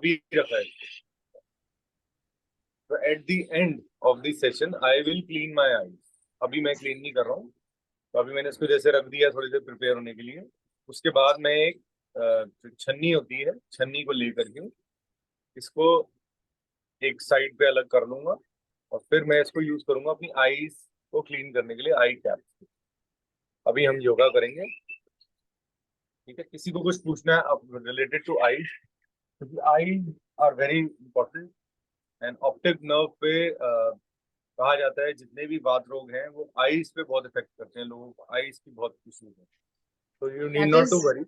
अभी रखा है। तो at the end of the session I will clean my eyes. अभी मैं क्लीन नहीं कर रहा हूँ। तो अभी मैंने इसको जैसे रख दिया थोड़ी देर प्रिपेयर होने के लिए। उसके बाद मैं एक जो छन्नी होती है, छन्नी को लेकर के इसको एक साइड पे अलग कर लूंगा। और फिर मैं इसको यूज करूंगा अपनी आईज को क्लीन करने के लिए, आई कैप। अभी हम योगा करेंगे। ठीक है, किसी को कुछ पूछना है रिलेटेड टू आईज? क्योंकि eyes are very important. And optic nerve पे कहा जाता है जितने भी बात रोग हैं वो आईज पे बहुत इफेक्ट करते हैं लोगों को, आईज की बहुत इश्यूज है। तो you need that not is to worry.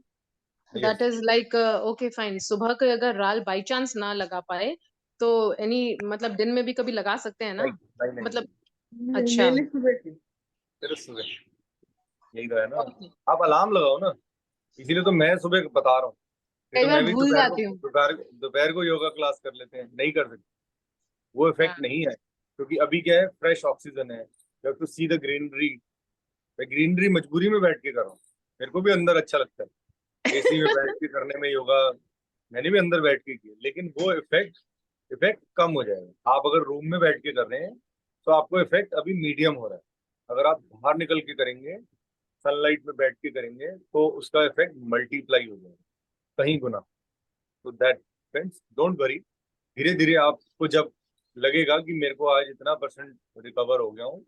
That is like okay fine. सुबह को अगर राल बाई चांस ना लगा पाए तो एनी मतलब दिन में भी कभी लगा सकते हैं ना? नहीं नहीं नहीं मतलब नहीं, अच्छा। मैंने सुबह की, सिर्फ सुबह। यही तो है ना। ओके। आप अलार्म लगाओ ना, इसीलिए तो मैं सुबह बता रहा हूँ। नहीं कई तो बार मैं भी भूल दोपहर को जाती हूँ। दोपहर दोपहर को योगा क्लास कर लेते हैं, नहीं कर सकते। वो हाँ। इफेक्ट नहीं है, क्योंकि अभी क्या है, फ्रेश ऑक्सीजन है। You have to see the greenery. मैं ग्रीनरी मजबूरी में बैठ के कर रहा हूँ। मेरे को भी अंदर अच्छा लगता है एसी में बैठ के करने में योगा। मैंने भी अंदर बैठ के किया, लेकिन वो इफेक्ट इफेक्ट कम हो जाएगा। आप अगर रूम में बैठ के कर रहे हैं तो आपको इफेक्ट अभी मीडियम हो रहा है। अगर आप बाहर निकल के करेंगे, सनलाइट में बैठ के करेंगे, तो उसका इफेक्ट मल्टीप्लाई हो जाएगा, कहीं गुना। तो दैट फ्रेंड्स, डोंट वरी। धीरे धीरे आपको जब लगेगा कि मेरे को आज इतना परसेंट रिकवर हो गया हूँ,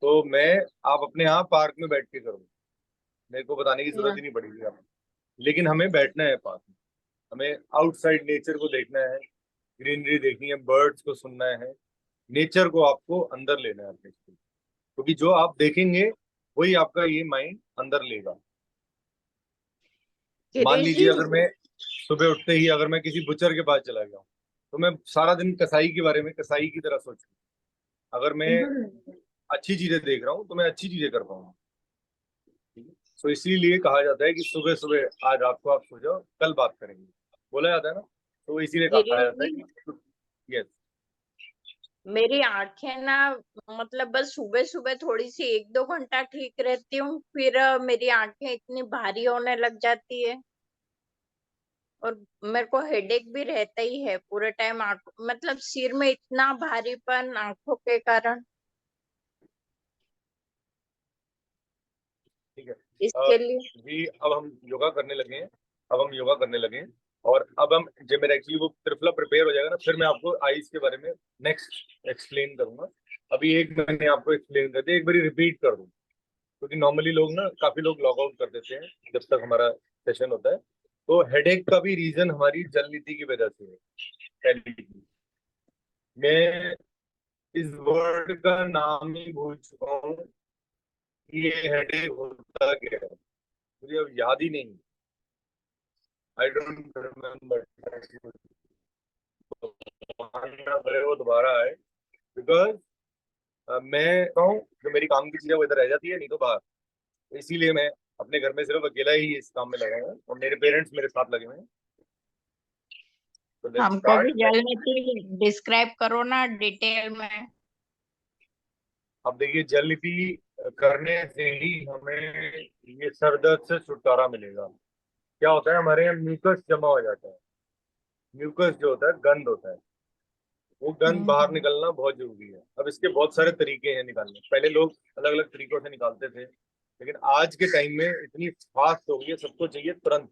तो मैं आप अपने यहाँ पार्क में बैठ के करोगे। मेरे को बताने की जरूरत या ही नहीं पड़ेगी आपको। लेकिन हमें बैठना है पार्क में। हमें आउटसाइड नेचर को देखना है, ग्रीनरी देखनी है, बर्ड्स को सुनना है। नेचर को आपको अंदर लेना है अपने को। क्योंकि जो आप देखेंगे वही आपका ये माइंड अंदर लेगा। मान गिरीश लीजिए जी, अगर मैं सुबह उठते ही अगर मैं किसी बुचर के पास चला गया हूँ, तो मैं सारा दिन कसाई के बारे में, कसाई की तरह सोचूं। अगर मैं अच्छी चीजें देख रहा हूँ तो मैं अच्छी चीजें कर पाऊंगा। तो इसीलिए कहा जाता है कि सुबह सुबह आज रात को आप सो जाओ, कल बात करेंगे, बोला जाता है ना। तो इसीलिए कहा गिरीश जाता है जी, कि यस। मेरी आंखें ना, मतलब बस सुबह सुबह थोड़ी सी 1-2 घंटा ठीक रहती हूँ, फिर मेरी आंखें इतनी भारी होने लग जाती है। और मेरे को हेडेक भी रहता ही है पूरे टाइम, आंख मतलब सिर में इतना भारीपन आंखों के कारण। ठीक है। इसके लिए भी अब हम योगा करने लगे हैं। अब हम योगा करने लगे हैं। और अब हम जब मेरा एक्चुअली वो त्रिफला प्रिपेयर हो जाएगा ना, फिर मैं आपको आईज के बारे में नेक्स्ट एक्सप्लेन करूंगा। अभी एक मैंने आपको एक्सप्लेन कर दिया, एक बार रिपीट कर दूं। क्योंकि नॉर्मली लोग ना, काफी लोग लॉग आउट कर देते हैं जब तक हमारा सेशन होता है। तो हेडेक का भी रीजन हमारी जल नीति की वजह से है। पहली चीज, मैं इस वर्ड का नाम ही भूल चुका हूँ कि ये हेडेक होता क्या है। मुझे अब याद ही नहीं। I don't remember. वो दोबारा आए, बिकॉज मैं कहूँ जो मेरी काम की चीजें वो इधर रह जाती है, नहीं तो बाहर। तो इसीलिए मैं अपने घर में सिर्फ अकेला ही इस काम में लगा हूँ और मेरे पेरेंट्स मेरे साथ लगे हुए हैं। तो लेट्स हमको भी स्टार्ट। जल्दी डिस्क्राइब करो ना डिटेल में। अब देखिए, जल नीति करने से ही हमें ये सर दर्द से छुटकारा मिलेगा। क्या होता है, हमारे यहाँ म्यूकस जमा हो जाता है। म्यूकस जो होता है, गंद होता है। वो गंद बाहर हम्म। निकलना बहुत जरूरी है। अब इसके बहुत सारे तरीके हैं निकालने। पहले लोग अलग अलग तरीकों से निकालते थे, लेकिन आज के टाइम में इतनी फास्ट हो गई है, सबको चाहिए तुरंत।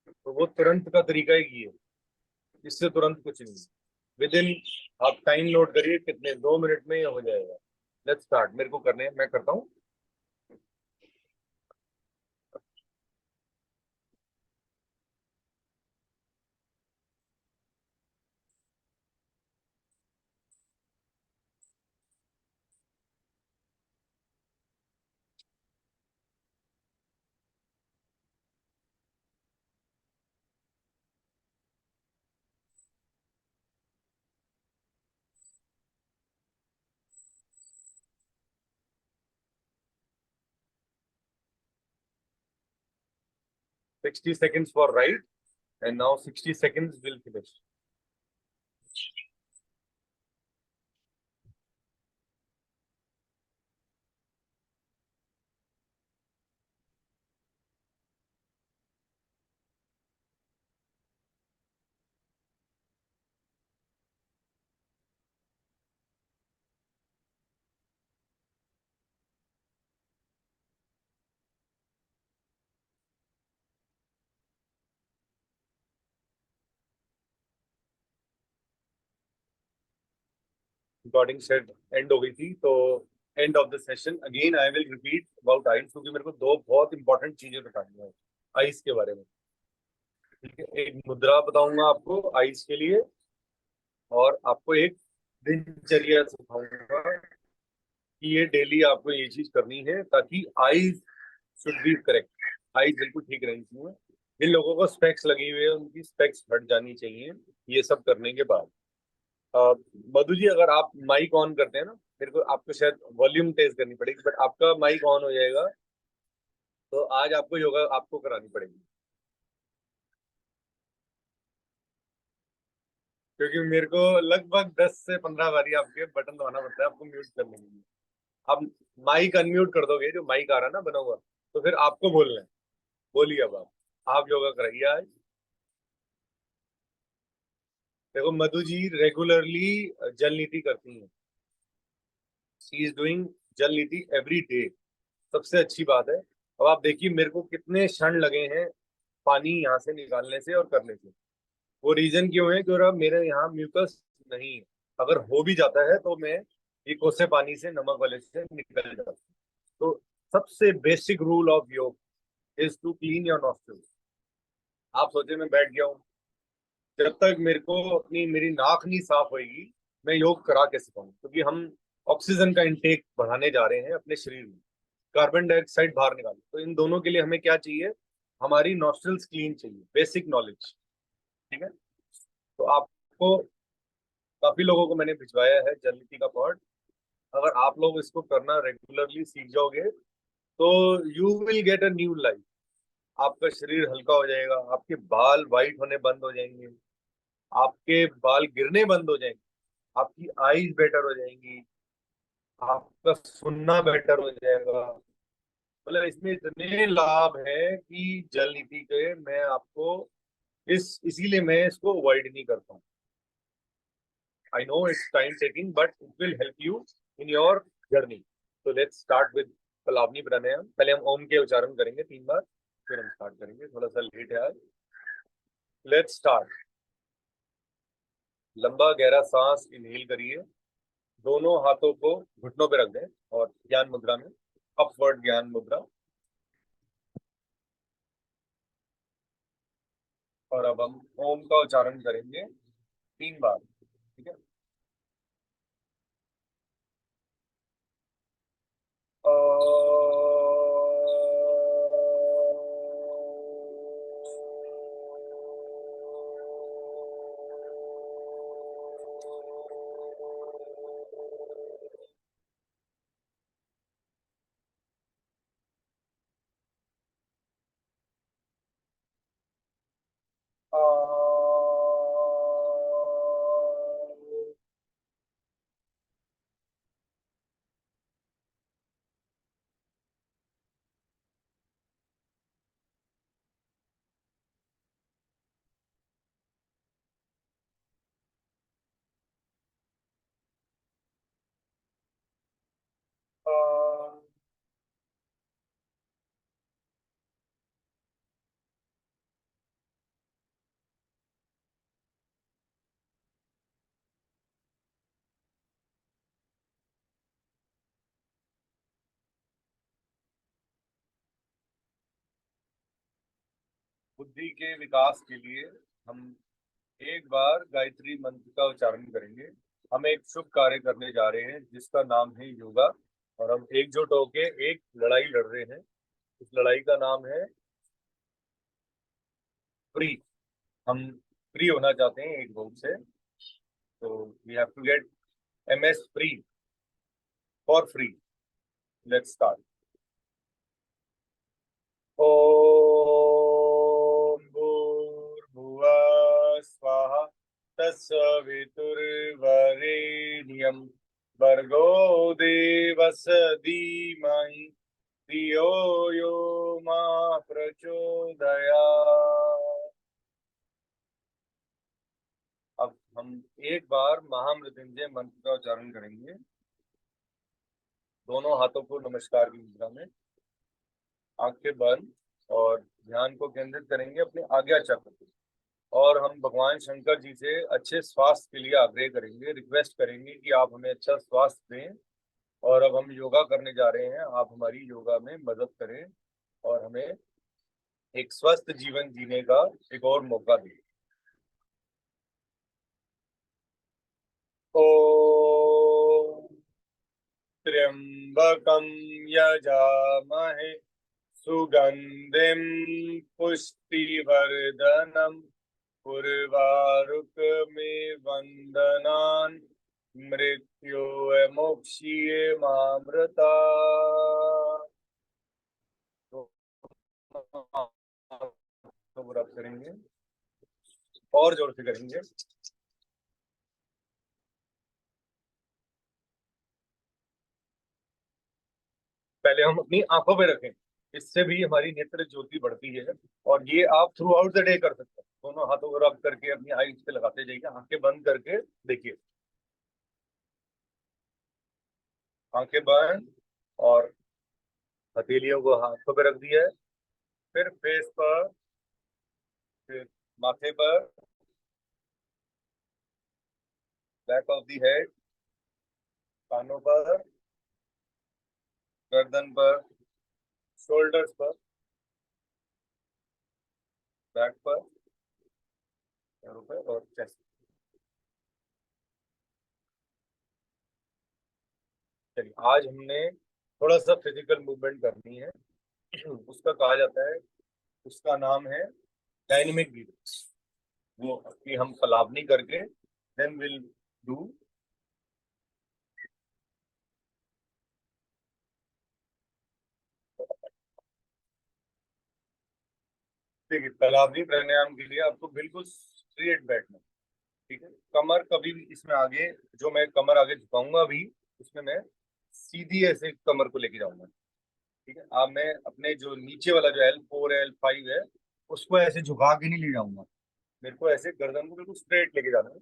तो वो तुरंत का तरीका एक ही है। इससे तुरंत कुछ नहीं। विद इन, आप टाइम नोट करिए, कितने 2 मिनट में ये हो जाएगा। Let's start. मेरे को करने हैं, मैं करता हूँ। 60 seconds for right, and now 60 seconds will finish. Recording set and हो गई थी, तो end of the session again I will repeat about ice, क्योंकि मेरे को दो बहुत इंपॉर्टेंट चीजें बतानी है आइस के बारे में। ठीक है, एक मुद्रा बताऊंगा आपको आइस के लिए, और आपको एक दिनचर्या सिखाऊंगा कि ये डेली आपको ये चीज करनी है ताकि eyes should be correct, eyes बिल्कुल ठीक रहनी चाहिए। जिन लोगों को स्पेक्स लगी हुई है उनकी स्पेक्स हट जानी चाहिए ये सब करने के बाद। मधु जी, अगर आप माइक ऑन करते हैं ना, मेरे को आपको शायद वॉल्यूम तेज करनी पड़ेगी, बट आपका माइक ऑन हो जाएगा, तो आज आपको योगा आपको करानी पड़ेगी, क्योंकि मेरे को लगभग 10 से 15 बारी आपके बटन दबाना पड़ता है आपको म्यूट करने के लिए। आप माइक अनम्यूट कर दोगे, जो माइक आ रहा है ना बना हुआ, तो फिर आपको बोलना है। बोलिए अब आप योगा कराइए आज। देखो मधु जी रेगुलरली जल नीति करती हैं, शी इज डूइंग जल नीति एवरी डे, सबसे अच्छी बात है। अब आप देखिए मेरे को कितने क्षण लगे हैं पानी यहाँ से निकालने से और करने से। वो रीजन क्यों है, क्योंकि मेरे यहाँ म्यूकस नहीं है, अगर हो भी जाता है तो मैं ये कोसे पानी से नमक वाले से निकल जाता हूँ। तो सबसे basic rule of yoga is to clean your nostrils. आप सोचे मैं बैठ गया हूँ, जब तक मेरे को अपनी मेरी नाक नहीं साफ होगी मैं योग करा कैसे पाऊँ, क्योंकि हम ऑक्सीजन का इंटेक बढ़ाने जा रहे हैं अपने शरीर में, कार्बन डाइऑक्साइड बाहर निकालने। तो इन दोनों के लिए हमें क्या चाहिए, हमारी नॉस्ट्रल्स क्लीन चाहिए, बेसिक नॉलेज। ठीक है, तो आपको काफी लोगों को मैंने भिजवाया है जल नीति का पार्ट, अगर आप लोग इसको करना रेगुलरली सीख जाओगे तो you will get a new life. आपका शरीर हल्का हो जाएगा, आपके बाल वाइट होने बंद हो जाएंगे, आपके बाल गिरने बंद हो जाएंगे, आपकी आईज बेटर हो जाएंगी, आपका सुनना बेटर हो जाएगा। मतलब इसमें इतने लाभ है कि जल नीति के मैं आपको इसीलिए मैं इसको अवॉइड नहीं करता हूँ। I know it's time taking but it will help you in your journey. तो लेट्स स्टार्ट विद कलावनी प्राणायाम। पहले हम ओम के उच्चारण करेंगे 3 बार, फिर हम स्टार्ट करेंगे, थोड़ा सा लेट है आज। Let's start. लंबा गहरा सांस इनहेल करिए, दोनों हाथों को घुटनों पे रख दें और ज्ञान मुद्रा में, अपवर्ड ज्ञान मुद्रा। और अब हम ओम का उच्चारण करेंगे 3 बार। ठीक है, बुद्धि के विकास के लिए हम एक बार गायत्री मंत्र का उच्चारण करेंगे। हम एक शुभ कार्य करने जा रहे हैं जिसका नाम है योगा, और हम एकजुट होके एक लड़ाई लड़ रहे हैं। इस लड़ाई का नाम है फ्री। हम फ्री होना चाहते हैं एक रोग से, तो we have to get MS free for free. Let's start. ओम भूर्भुवः स्वः तत्सवितुर्वरेण्यं भर्गो देवस्य धीमहि धियो यो मा प्रचोदयात्। अब हम एक बार महामृत्युंजय मंत्र का उच्चारण करेंगे, दोनों हाथों को नमस्कार की मुद्रा में, आंखें बंद, और ध्यान को केंद्रित करेंगे अपने आज्ञा चक्र पे। और हम भगवान शंकर जी से अच्छे स्वास्थ्य के लिए आग्रह करेंगे, रिक्वेस्ट करेंगे कि आप हमें अच्छा स्वास्थ्य दें। और अब हम योगा करने जा रहे हैं, आप हमारी योगा में मदद करें और हमें एक स्वस्थ जीवन जीने का एक और मौका दें। ओम त्र्यंबकं यजामहे सुगंधिं पुष्टिवर्धनम् उर्वारुकमिव बन्धनान् मृत्योर्मुक्षीयमामृता। तो व्रत करेंगे और जोर से करेंगे। पहले हम अपनी आंखों पे रखें, इससे भी हमारी नेत्र ज्योति बढ़ती है। और ये आप थ्रू आउट द डे कर सकते हैं, दोनों हाथों को रब करके अपनी आईज पे लगाते जाइए, आंखें बंद करके देखिए, आंखें बंद और हथेलियों को हाथों पे रख दिया है। फिर फेस पर, फिर माथे पर, बैक ऑफ दी हेड, कानों पर, गर्दन पर, शोल्डर्स पर, बैक पर, पैरों पर और चेस्ट। चलिए, आज हमने थोड़ा सा फिजिकल मूवमेंट करनी है। उसका कहा जाता है, उसका नाम है डायनेमिक ब्रीथिंग। वो कि हम सलाबनी करके देन विल डू। देखिए, सलाबनी प्राणायाम के लिए आपको बिल्कुल स्ट्रेट बैठना, ठीक है। कमर कभी भी इसमें आगे, जो मैं कमर आगे झुकाऊंगा अभी, उसमें मैं सीधी ऐसे कमर को लेके जाऊंगा, ठीक है। अब मैं अपने जो नीचे वाला जो L4 L5 है, उसको ऐसे झुका के नहीं ले जाऊंगा, मेरे को ऐसे गर्दन को बिल्कुल स्ट्रेट लेके जाना है।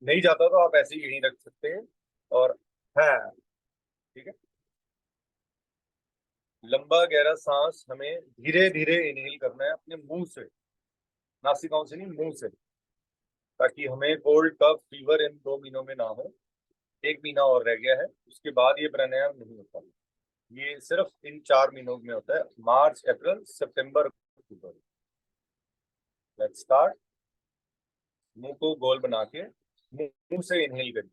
नहीं जाता तो आप ऐसे ही यहीं रख सकते हैं। और है, ठीक है। लंबा गहरा सांस हमें धीरे धीरे इनहेल करना है अपने मुंह से, नासिकाओं से नहीं, मुंह से, ताकि हमें कोल्ड कफ फीवर इन 2 महीनों में ना हो। 1 महीना और रह गया है, उसके बाद ये प्राणायाम नहीं होता। ये सिर्फ इन 4 महीनों में होता है, मार्च अप्रैल सितंबर अक्टूबर। Let's start. मुंह को गोल बना के मुंह से इनहेल करिए।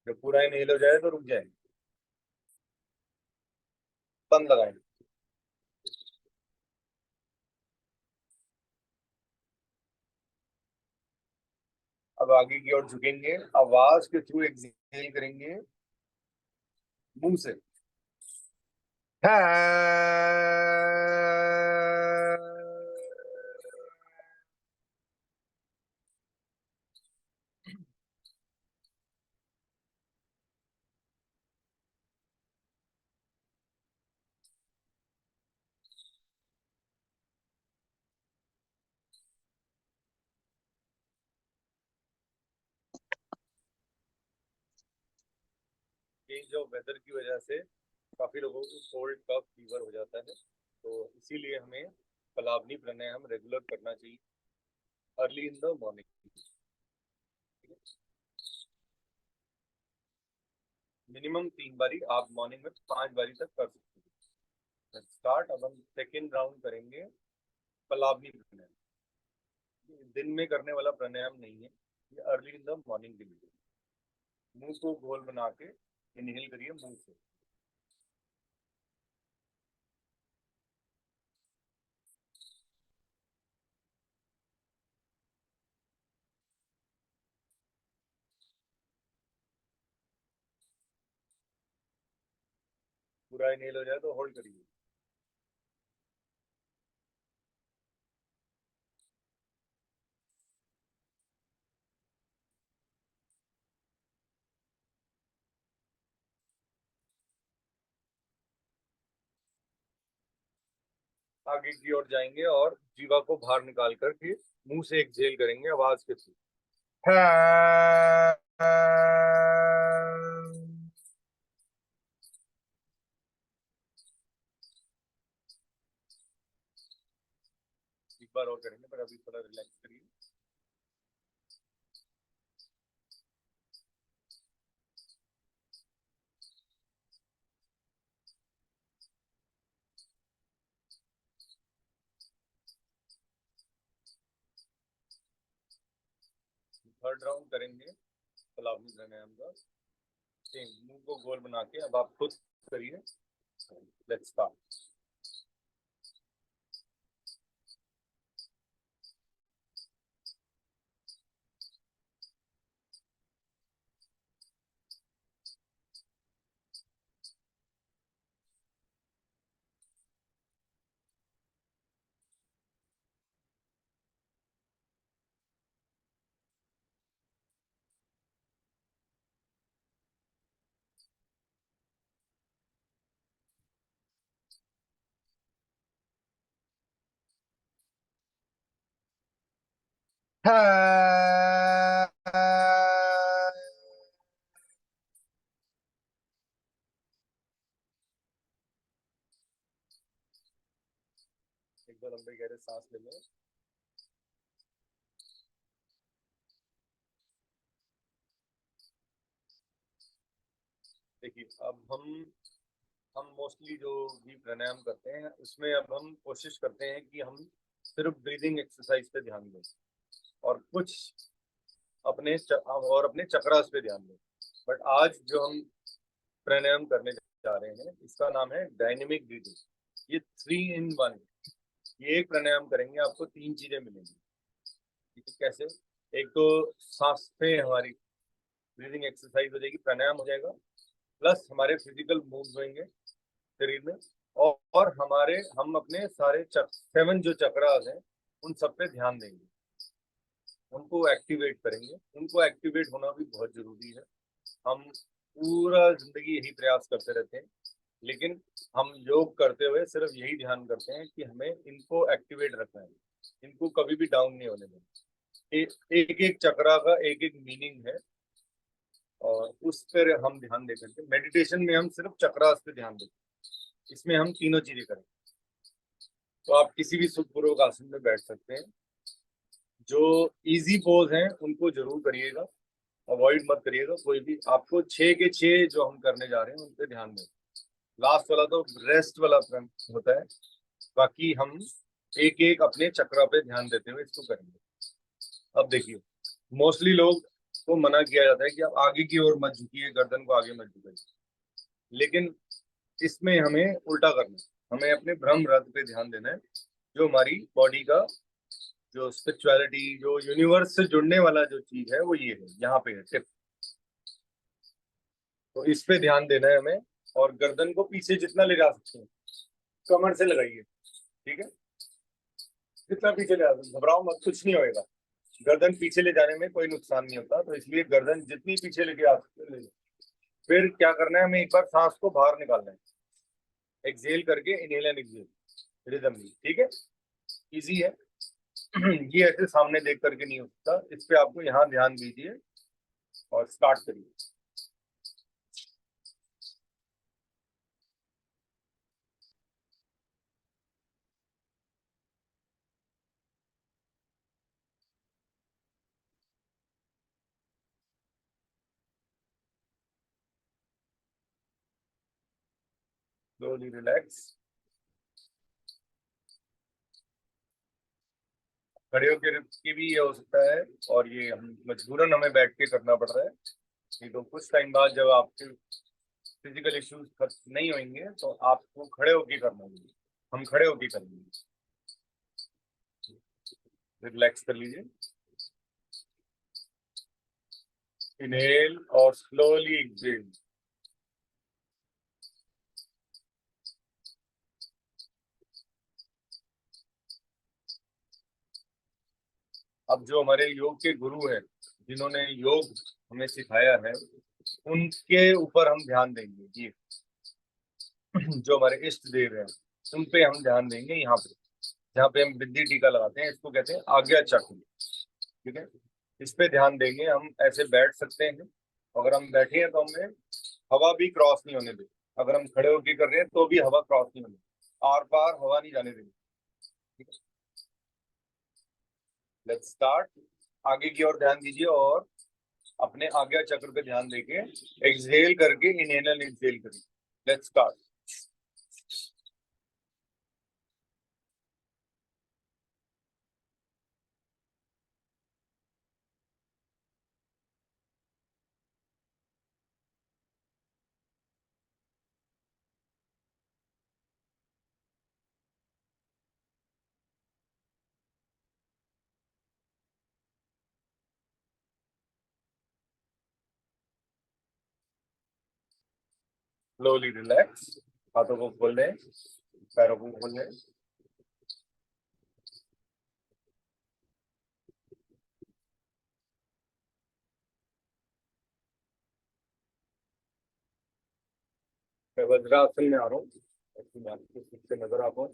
जब पूरा इनहेल हो जाए तो रुक जाए, बंद लगाएं। अब आगे की ओर झुकेंगे, आवाज के थ्रू एक्सहेल करेंगे मुंह से। चेंज ऑफ वेदर की वजह से काफी लोगों को कोल्ड कफ फीवर हो जाता है, तो इसीलिए हमें कलावनी प्राणायाम रेगुलर करना चाहिए early in the morning. Minimum 3 बारी, आप मॉर्निंग में 5 बारी तक कर सकते हैं। स्टार्ट। अब हम सेकेंड राउंड करेंगे कलावनी प्राणायाम। दिन में करने वाला प्राणायाम नहीं है, ये अर्ली इन द मॉर्निंग के लिए। मुंह को गोल बना के इनहेल करिए मुंह से। पूरा इनहेल हो जाए तो होल्ड करिए। आगे की ओर जाएंगे और जीवा को बाहर निकाल करके मुंह से एक्सहेल करेंगे आवाज के थ्रू। एक बार और करेंगे, पर अभी थोड़ा रिलैक्स करिए। थर्ड राउंड करेंगे सलामी प्राणायाम का। सेम मुंह को गोल बना के अब आप खुद करिए। Let's start. एक बार लंबे गहरे सांस ले लें। देखिए अब हम मोस्टली जो भी प्राणायाम करते हैं उसमें अब हम कोशिश करते हैं कि हम सिर्फ ब्रीदिंग एक्सरसाइज पे ध्यान दें और कुछ अपने चक्रास पे ध्यान दें। बट आज जो हम प्राणायाम करने जा रहे हैं इसका नाम है डायनेमिक ब्रीदिंग। ये 3 in 1। ये एक प्राणायाम करेंगे आपको 3 चीजें मिलेंगी। ठीक है, कैसे? एक तो सांसें हमारी ब्रीदिंग एक्सरसाइज हो जाएगी, प्राणायाम हो जाएगा, प्लस हमारे फिजिकल मूव्स होंगे शरीर में, और हम अपने सारे 7 जो चक्रास हैं उन सब पे ध्यान देंगे, उनको एक्टिवेट करेंगे। उनको एक्टिवेट होना भी बहुत जरूरी है। हम पूरा जिंदगी यही प्रयास करते रहते हैं, लेकिन हम योग करते हुए सिर्फ यही ध्यान करते हैं कि हमें इनको एक्टिवेट रखना है, इनको कभी भी डाउन नहीं होने देना। एक एक चक्रा का एक एक मीनिंग है और उस पर हम ध्यान दे करके मेडिटेशन में हम सिर्फ चक्रास पे ध्यान देते हैं। इसमें हम तीनों चीजें करें। तो आप किसी भी सुखपूर्वक आसन में बैठ सकते हैं। जो इजी पोज हैं उनको जरूर करिएगा, अवॉइड मत करिएगा कोई भी। आपको 6 के 6 जो हम करने जा रहे हैं उन पे ध्यान दें। लास्ट वाला तो रेस्ट वाला होता है, बाकी हम एक एक अपने चक्रा पे ध्यान देते हुए इसको करेंगे। अब देखिए, मोस्टली लोग को मना किया जाता है कि आप आगे की ओर मत झुकिए, गर्दन को आगे मत झुकाइए, लेकिन इसमें हमें उल्टा करना है। हमें अपने ब्रह्म रथ पे ध्यान देना है, जो हमारी बॉडी का जो स्पिरिचुअलिटी, जो यूनिवर्स से जुड़ने वाला जो चीज है वो ये है, यहाँ पे है टिप। तो इस पे ध्यान देना है हमें, और गर्दन को पीछे जितना ले जा सकते हैं कमर से लगाइए। ठीक है, जितना पीछे ले जा सकते, घबराओ मत, कुछ नहीं होएगा। गर्दन पीछे ले जाने में कोई नुकसान नहीं होता, तो इसलिए गर्दन जितनी पीछे लेके आ सकते ले लो। फिर क्या करना है, हमें एक बार सांस को बाहर निकालना है, एक्सहेल करके, इनहेल एंड एक्सहेल रिदम में। ठीक है, इजी है। ये ऐसे सामने देख करके नहीं होता, इस पे आपको यहाँ ध्यान दीजिए और स्टार्ट करिए। Slowly relax. खड़े होकर के भी ये हो सकता है, और ये हम मजबूरन हमें बैठ के करना पड़ रहा है। नहीं तो कुछ टाइम बाद जब आपके फिजिकल इश्यूज खत्म नहीं होंगे तो आपको खड़े होके करना होगा। हम खड़े होके करेंगे। रिलैक्स कर लीजिए, इनहेल और स्लोली एक्सहेल। अब जो हमारे योग के गुरु हैं, जिन्होंने योग हमें सिखाया है, उनके ऊपर हम ध्यान देंगे। ये जो हमारे इष्ट देव हैं, उन पे हम ध्यान देंगे। यहाँ पे जहाँ पे हम बिंदी टीका लगाते हैं इसको कहते हैं आज्ञा चक्र। ठीक है, इस पे ध्यान देंगे। हम ऐसे बैठ सकते हैं, अगर हम बैठे हैं तो हमें हवा भी क्रॉस नहीं होने देंगे। अगर हम खड़े होकर कर रहे हैं तो भी हवा क्रॉस नहीं होने देंगे, आर पार हवा नहीं जाने देंगे। ठीक है, लेट्स स्टार्ट। आगे की ओर ध्यान दीजिए और अपने आज्ञा चक्र पे ध्यान देके एक्सहेल करके इनहेल एक्सहेल करिए। Let's start. स्लोली रिलैक्स, हाथों को खोल लें, पैरों को खोल लें। मैं वज्रासन में आ रहा हूँ, ऐसे आपको ठीक से नजर आ पाऊँ।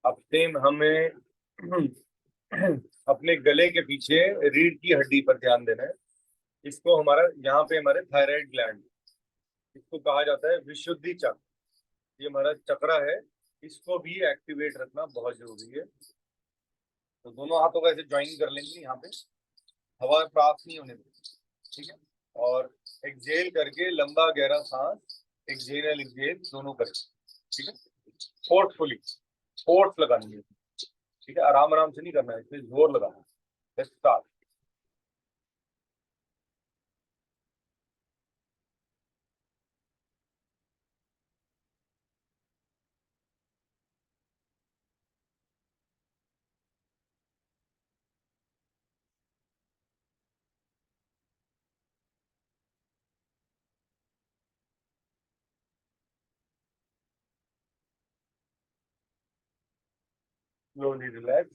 अब सेम हमें अपने गले के पीछे रीढ़ की हड्डी पर ध्यान देना है। इसको हमारा यहाँ पे हमारे थायराइड ग्लैंड, इसको कहा जाता है विशुद्धि चक्र। ये हमारा चक्रा है, इसको भी एक्टिवेट रखना बहुत जरूरी है। तो दोनों हाथों को ऐसे ज्वाइन कर लेंगे, यहाँ पे हवा प्राप्त नहीं होने देंगे। ठीक है, और एक्सहेल करके लंबा गहरा सांस, एक्सहेल एक्सहेल दोनों करें। ठीक है, फोर्सफुली फोर्स लगानी है। ठीक है, आराम आराम से नहीं करना है, इसमें जोर लगाना है। Let's start. स्लोली रिलैक्स,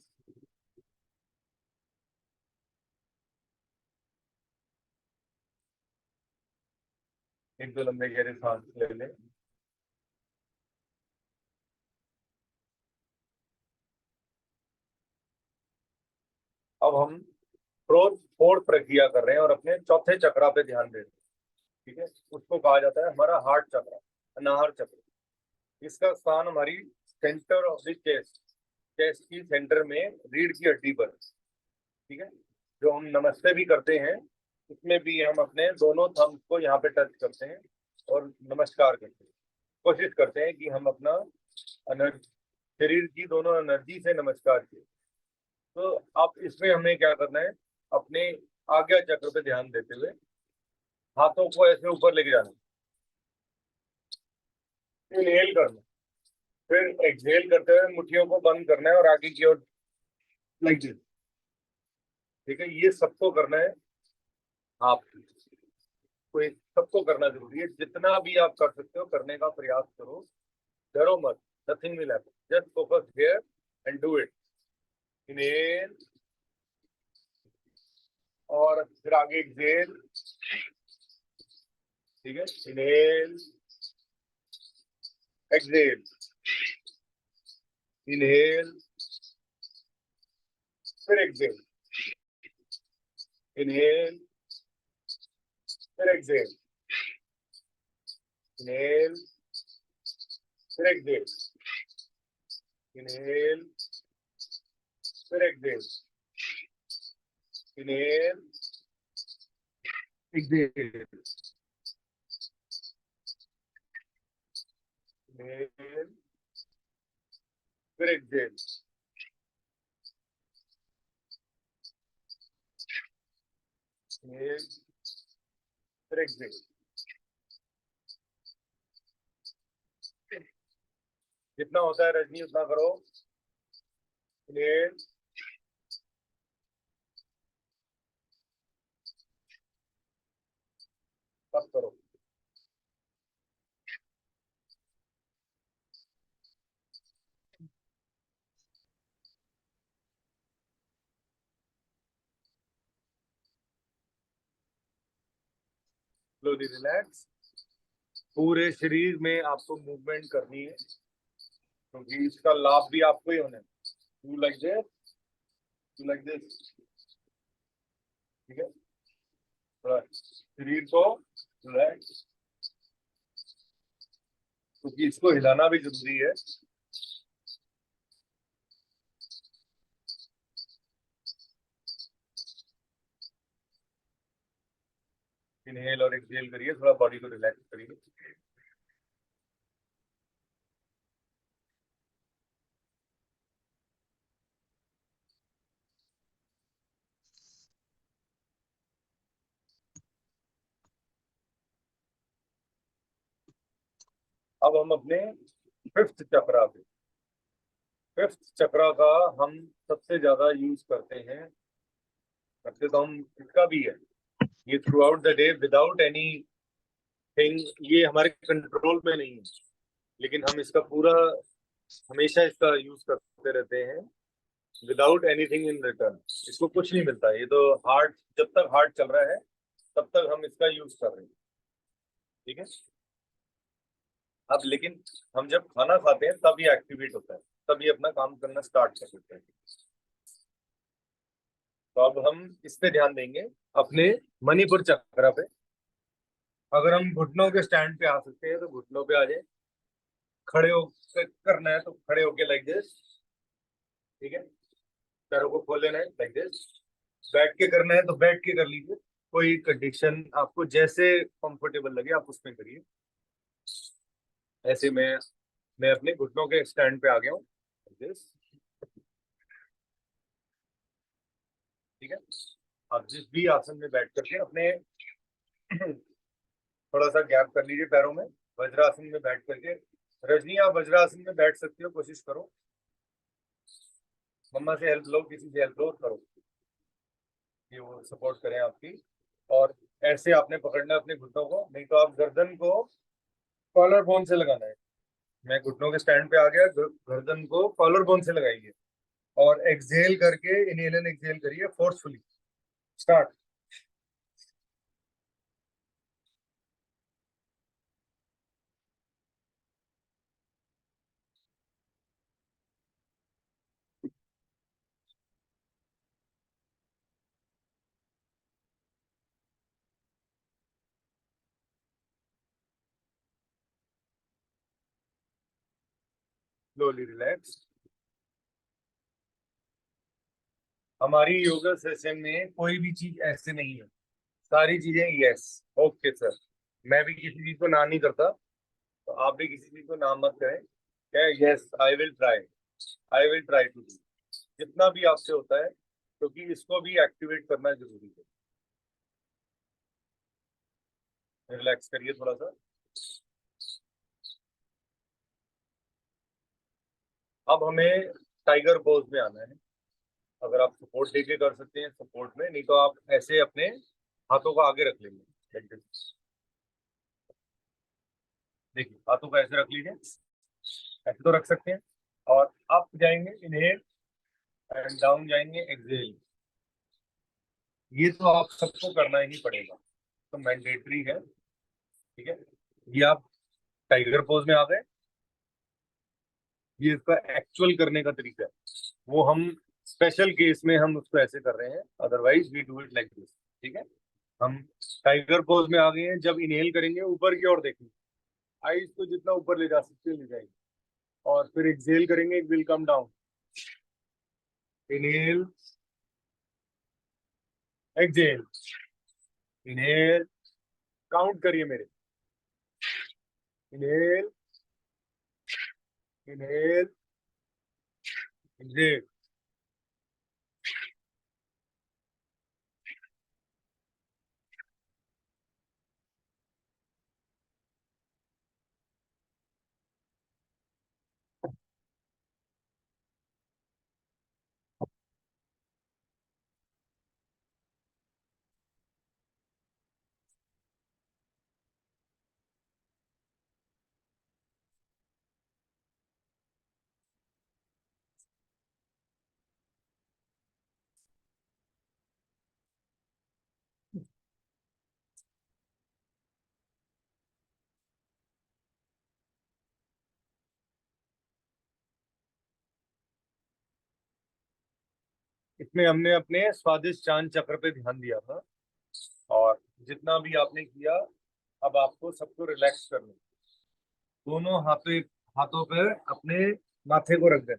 एक दो लंबे गहरे सांस ले लें। अब हम फोर्थ प्रक्रिया कर रहे हैं और अपने चौथे चक्रा पे ध्यान दे रहे हैं। ठीक है, उसको कहा जाता है हमारा हार्ट चक्रा, अनाहर चक्र। इसका स्थान हमारी centre of the chest, chest की सेंटर में रीढ़ की हड्डी पर। ठीक है, जो हम नमस्ते भी करते हैं उसमें भी हम अपने दोनों थम्स को यहाँ पे टच करते हैं और नमस्कार करते हैं। कोशिश करते हैं कि हम अपना शरीर की दोनों एनर्जी से नमस्कार करें। तो अब इसमें हमें क्या करना है, अपने आज्ञा चक्र पे ध्यान देते हुए हाथों को ऐसे ऊपर लेके जाना, इनहेल करना, फिर एक्सहेल करते हुए मुट्ठियों को बंद करना है और आगे की ओर लाइक दिस। ठीक है, ये सबको करना है। आप कोई सबको करना जरूरी है, जितना भी आप कर सकते हो करने का प्रयास करो, डरो मत। Nothing will happen, just focus here and do it. Inhale और फिर आगे एक्सहेल। ठीक है, इनहेल एक्सहेल, इनहेल फिर एक्सहेल, इनहेल फिर एक्सहेल, इनहेल फिर एक्सहेल, इनहेल फिर एक्सहेल, इनहेल एक्सहेल, इनहेल फिर एक्सहेल, इनहेल फिर एक्सहेल। जितना होता है रजनी उतना करो। इनहेल, सब करो। Slowly relax. पूरे शरीर में आपको मूवमेंट करनी है क्योंकि इसका लाभ भी आपको ही होना है। You like this, you like this, ठीक है। थोड़ा शरीर को रिलैक्स क्योंकि इसको हिलाना भी जरूरी है। इनहेल और एक्सहेल करिए, थोड़ा बॉडी को रिलैक्स करिए। अब हम अपने फिफ्थ चक्रा पे, फिफ्थ चक्रा का हम सबसे ज्यादा यूज करते हैं, करते तो हम इसका भी है। ये through out the day without any thing, ये हमारे कंट्रोल में नहीं है, लेकिन हम इसका पूरा हमेशा इसका यूज करते रहते हैं विदाउट एनीथिंग इन रिटर्न। इसको कुछ नहीं मिलता, ये तो हार्ट, जब तक हार्ट चल रहा है तब तक हम इसका यूज कर रहे हैं, ठीक है। अब लेकिन हम जब खाना खाते हैं तब ये एक्टिवेट होता है, तब ये अपना काम करना स्टार्ट कर देते हैं। तो अब हम इस पे ध्यान देंगे अपने मणिपुर चक्र पे। अगर हम घुटनों के स्टैंड पे आ सकते हैं तो घुटनों पे आ जाए। खड़े हो करना है तो खड़े होके लाइक दिस, ठीक है। पैरों को खोल लेना है लाइक दिस। बैठ के करना है तो बैठ के कर लीजिए, कोई कंडीशन आपको जैसे कंफर्टेबल लगे आप उसमें करिए। ऐसे मैं अपने घुटनों के स्टैंड पे आ गया हूँ, दिस, ठीक है। आप जिस भी आसन में बैठ करके अपने थोड़ा सा गैप कर लीजिए पैरों में। वज्रासन में बैठ करके, रजनी आप वज्रासन में बैठ सकते हो, कोशिश करो। मम्मा से हेल्प लो, किसी से हेल्प लो, करो कि वो सपोर्ट करें आपकी। और ऐसे आपने पकड़ना है अपने घुटनों को, नहीं तो आप गर्दन को कॉलर बोन से लगाना है। मैं घुटनों के स्टैंड पे आ गया, गर्दन को कॉलर बोन से लगाइए और एक्सहेल करके इनहेल एंड एक्सहेल करिए फोर्सफुली। स्टार्ट। Slowly relax. हमारी योगा सेशन में कोई भी चीज ऐसे नहीं है, सारी चीजें यस, ओके सर। मैं भी किसी चीज को ना नहीं करता, तो आप भी किसी चीज को ना मत करें। क्या, yes I will try, I will try to do, जितना भी आपसे होता है, क्योंकि इसको भी एक्टिवेट करना जरूरी है। रिलैक्स करिए थोड़ा सा। अब हमें टाइगर पोज में आना है। अगर आप सपोर्ट देके कर सकते हैं सपोर्ट में, नहीं तो आप ऐसे अपने हाथों को आगे रख लेंगे। देखिए हाथों को ऐसे रख लीजिए, ऐसे तो रख सकते हैं। और अप जाएंगे इनहेल एंड डाउन जाएंगे एक्सहेल। ये तो आप सबको करना ही पड़ेगा, तो मैंडेटरी है, ठीक है। ये आप टाइगर पोज में आ गए, ये इसका एक्चुअल करने का तरीका है। वो हम स्पेशल केस में हम उसको ऐसे कर रहे हैं, otherwise we do it like this, ठीक है। हम टाइगर पोज में आ गए हैं, जब इनहेल करेंगे ऊपर की ओर देखेंगे, आईज को जितना ऊपर ले जा सकते ले जाएंगे, और फिर एक्सहेल करेंगे, it will come down. Inhale exhale, inhale, count करिए मेरे। Inhale, inhale, exhale. इसमें हमने अपने स्वादिष्ट चांद चक्र पे ध्यान दिया था, और जितना भी आपने किया अब आपको सबको रिलैक्स करना है। दोनों हाथों पर अपने माथे को रख दें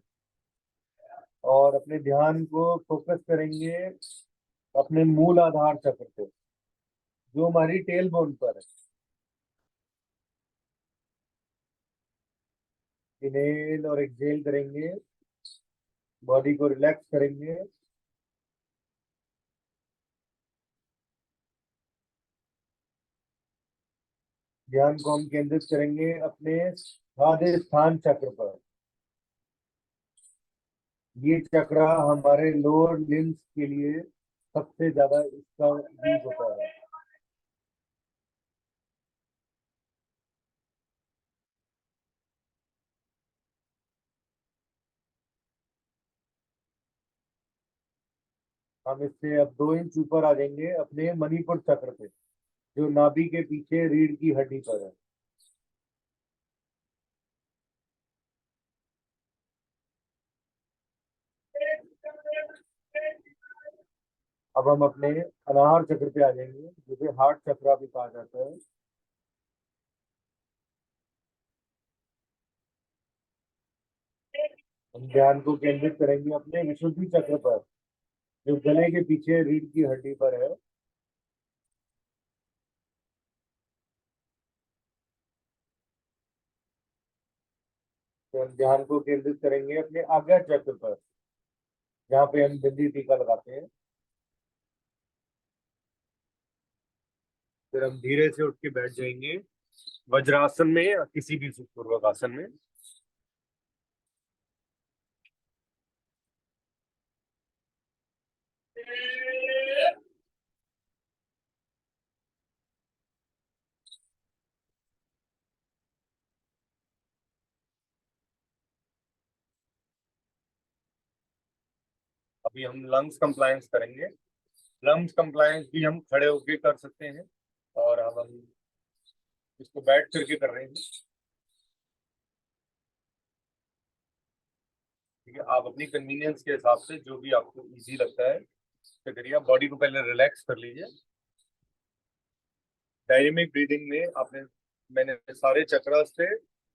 और अपने ध्यान को फोकस करेंगे अपने मूल आधार चक्र पे, जो हमारी टेल बोन पर है। इनहेल और एक्सहेल करेंगे, बॉडी को रिलैक्स करेंगे। ध्यान को हम केंद्रित करेंगे अपने स्वादिष्ठान चक्र पर। ये चक्र हमारे लोअर लिम्स के लिए सबसे ज्यादा इसका यूज होता है। हम इससे अब 2 इंच ऊपर आ जाएंगे अपने मणिपुर चक्र पे, जो नाभि के पीछे रीढ़ की हड्डी पर है। अब हम अपने अनाहर चक्र पे आ जाएंगे, जिसे हार्ट चक्र भी कहा जाता है। हम ध्यान को केंद्रित करेंगे अपने विशुद्धि चक्र पर, जो गले के पीछे रीढ़ की हड्डी पर है। तो हम ध्यान को केंद्रित करेंगे अपने आज्ञा चक्र पर, जहाँ पे हम बिंदी टीका लगाते हैं। फिर हम धीरे से उठ के बैठ जाएंगे वज्रासन में या किसी भी सुखपूर्वक आसन में। अभी हम लंग्स कंप्लायंस करेंगे। लंग्स कंप्लायंस भी हम खड़े होके कर सकते हैं, और अब हम इसको बैठ करके कर रहे हैं। ठीक है, आप अपनी कन्वीनियंस के हिसाब से जो भी आपको इजी लगता है तो करिए। आप बॉडी को पहले रिलैक्स कर लीजिए। डायनेमिक ब्रीदिंग में मैंने सारे चक्रास पे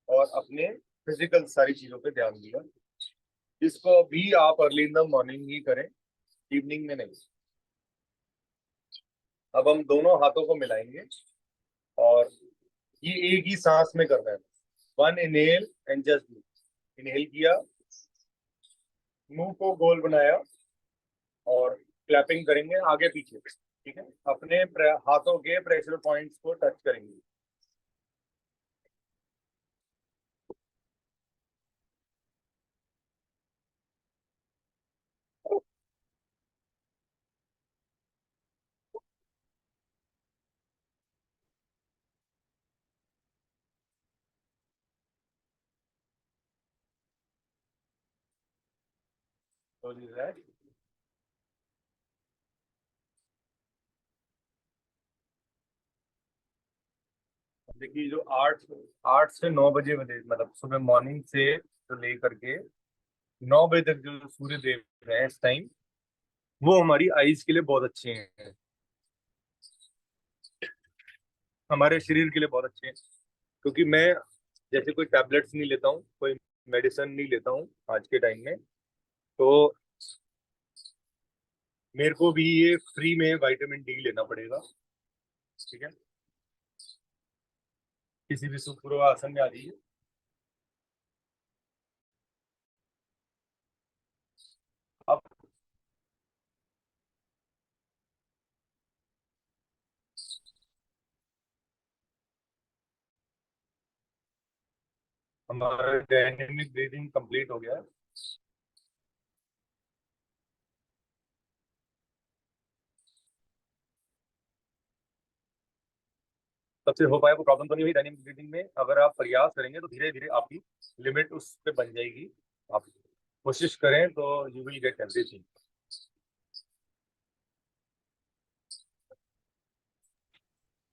और अपने फिजिकल सारी चीजों पे ध्यान दिया। इसको भी आप अर्ली इन द मॉर्निंग ही करें, इवनिंग में नहीं। अब हम दोनों हाथों को मिलाएंगे और ये एक ही सांस में करना है। 1 इनहेल एंड जस्ट इनहेल किया, मुंह को गोल बनाया और क्लैपिंग करेंगे आगे पीछे। ठीक है, अपने हाथों के प्रेशर पॉइंट्स को टच करेंगे। तो देखिए, जो 8 से 9 बजे मतलब सुबह मॉर्निंग से तो लेकर के 9 बजे तक जो सूर्य देव है इस टाइम, वो हमारी आईज के लिए बहुत अच्छे हैं, हमारे शरीर के लिए बहुत अच्छे हैं। क्योंकि मैं जैसे कोई टैबलेट्स नहीं लेता हूँ, कोई मेडिसिन नहीं लेता हूँ आज के टाइम में, तो मेरे को भी ये फ्री में विटामिन डी लेना पड़ेगा। ठीक है, किसी भी सुखपूर्व आसन में आ जाइए। अब हमारा डायनेमिक ब्रीदिंग कंप्लीट हो गया है। सबसे हो पाया, कोई प्रॉब्लम तो नहीं हुई डायनेमिक ब्रीदिंग में। अगर आप प्रयास करेंगे तो धीरे धीरे आपकी लिमिट उस पे बन जाएगी। आप कोशिश करें तो you will get everything.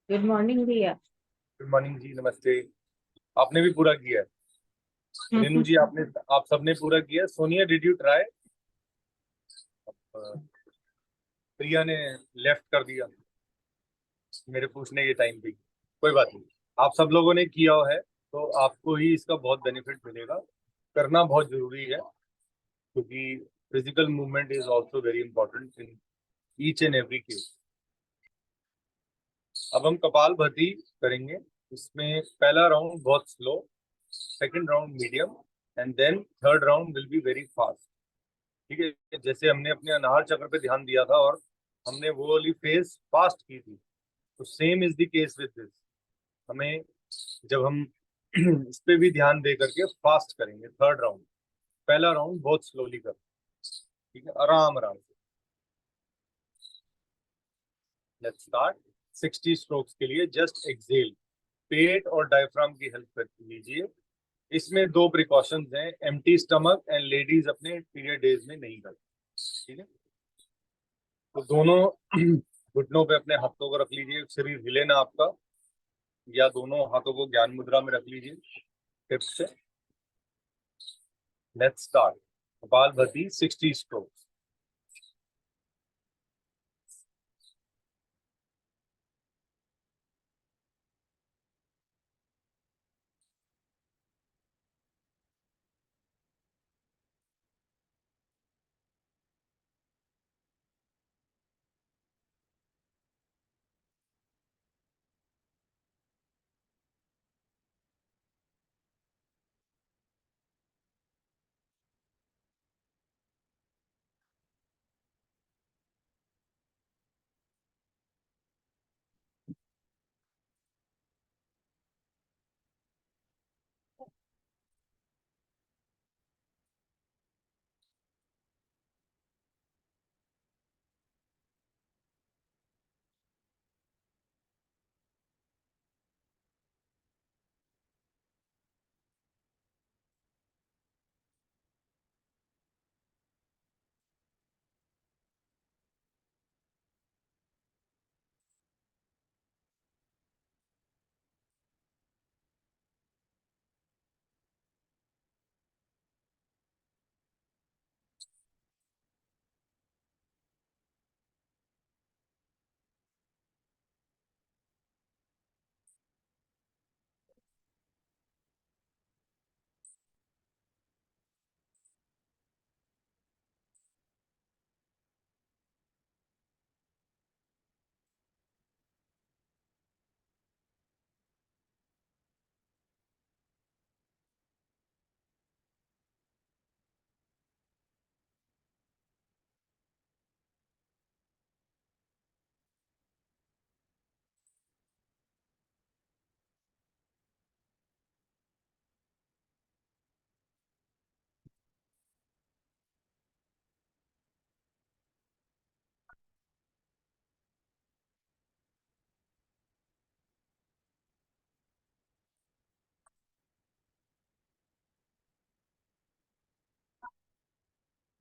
Good morning भैया। गुड मॉर्निंग जी, नमस्ते। आपने भी पूरा किया है। रेनू जी, आप सबने पूरा किया। Sonia, did you try? Priya ने लेफ्ट कर दिया मेरे पूछने के टाइम पे। कोई बात नहीं, आप सब लोगों ने किया है तो आपको ही इसका बहुत बेनिफिट मिलेगा। करना बहुत जरूरी है क्योंकि physical movement is also very important in each and every case. अब हम कपालभाति करेंगे। इसमें पहला राउंड बहुत slow, second round medium, and then third round will be very fast. ठीक है, जैसे हमने अपने अनाहर चक्र पे ध्यान दिया था और हमने वो वाली फेज फास्ट की थी, तो same is the case with this. हमें जब हम इस पे भी ध्यान दे करके फास्ट करेंगे थर्ड राउंड। पहला राउंड बहुत स्लोली कर, ठीक है, आराम आराम से। Let's start. 60 स्ट्रोक्स के लिए जस्ट एक्सेल, पेट और डायफ्राम की हेल्प कर लीजिए। इसमें दो प्रिकॉशंस हैं, एम्प्टी स्टमक एंड लेडीज अपने पीरियड डेज में नहीं करती। ठीक है, तो दोनों घुटनों पे अपने हाथों को रख लीजिए, शरीर हिले ना आपका, या दोनों हाथों को ज्ञान मुद्रा में रख लीजिए टिप्स से। Let's start. कपालभाति 60 स्ट्रोक्स।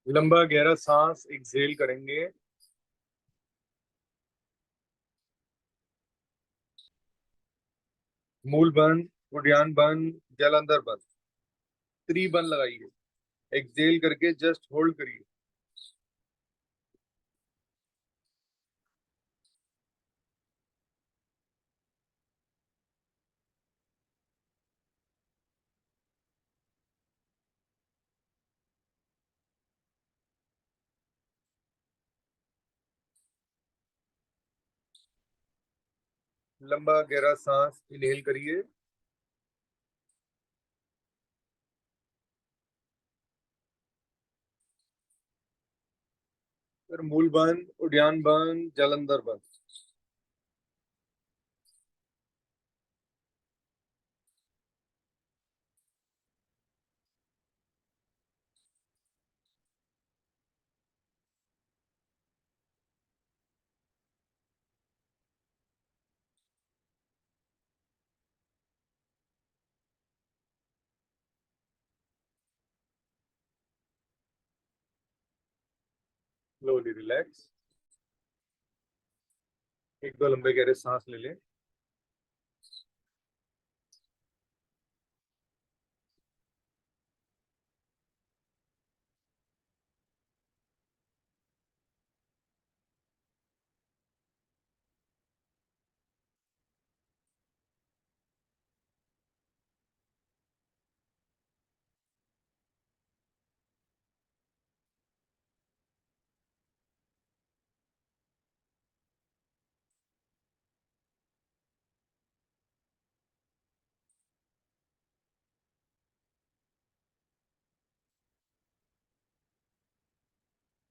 लंबा गहरा सांस एक्सेल करेंगे। मूल बंद, उद्यान बंद, जल अंदर बंद, त्रिबंद लगाइए। एक्सेल करके जस्ट होल्ड करिए। लंबा गहरा सांस इनहेल करिए। फिर मूल बंद, उद्यान बंद, जल अंदर बंद। Slowly relax. एक दो लंबे गहरे सांस ले लें।